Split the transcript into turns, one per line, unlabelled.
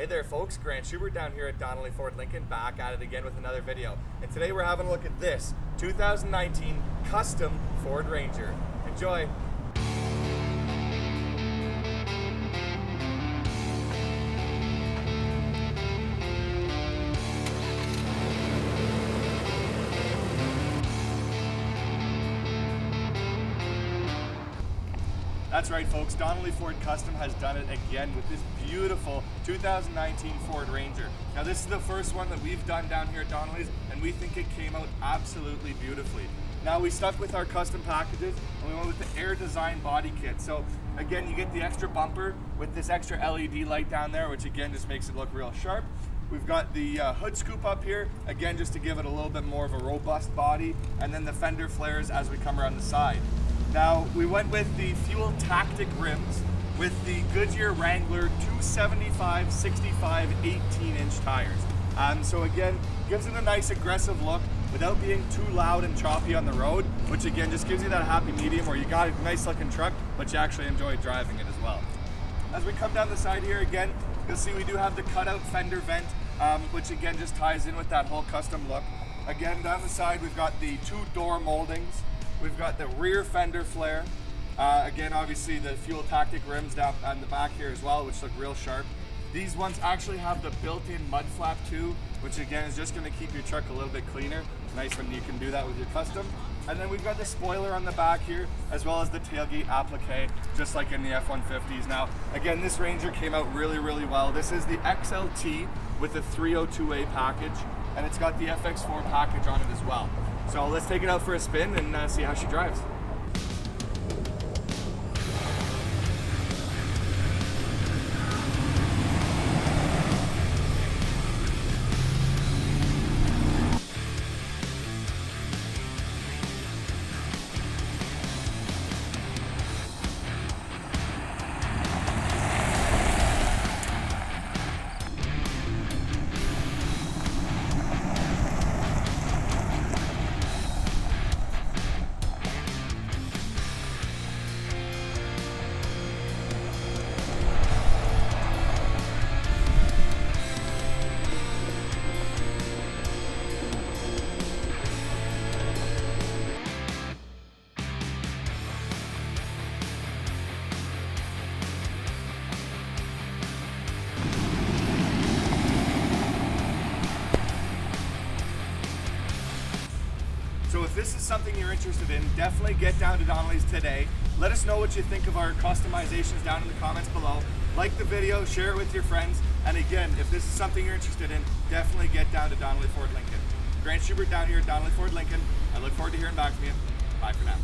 Hey there folks, Grant Schubert down here at Donnelly Ford Lincoln, back at it again with another video. And today we're having a look at this 2019 Custom Ford Ranger. Enjoy! That's right folks, Donnelly Ford Custom has done it again with this beautiful 2019 Ford Ranger. Now this is the first one that we've done down here at Donnelly's, and we think it came out absolutely beautifully. Now we stuck with our custom packages and we went with the Air Design body kit. So again, you get the extra bumper with this extra LED light down there, which again just makes it look real sharp. We've got the hood scoop up here, again just to give it a little bit more of a robust body, and then the fender flares as we come around the side. Now, we went with the Fuel Tactic rims with the Goodyear Wrangler 275, 65, 18-inch tires. So again, gives it a nice aggressive look without being too loud and choppy on the road, which again just gives you that happy medium where you got a nice looking truck, but you actually enjoy driving it as well. As we come down the side here again, you'll see we do have the cutout fender vent, which again just ties in with that whole custom look. Again, down the side we've got the two door moldings. We've got the rear fender flare. Again, obviously the Fuel Tactic rims down on the back here as well, which look real sharp. These ones actually have the built-in mud flap too, which again is just going to keep your truck a little bit cleaner. It's nice when you can do that with your custom. And then we've got the spoiler on the back here, as well as the tailgate applique, just like in the F-150s. Now, again, this Ranger came out really, really well. This is the XLT with the 302A package, and it's got the FX4 package on it as well. So let's take it out for a spin and see how she drives. So if this is something you're interested in, definitely get down to Donnelly's today. Let us know what you think of our customizations down in the comments below. Like the video, share it with your friends, and again, if this is something you're interested in, definitely get down to Donnelly Ford Lincoln. Grant Schubert down here at Donnelly Ford Lincoln. I look forward to hearing back from you. Bye for now.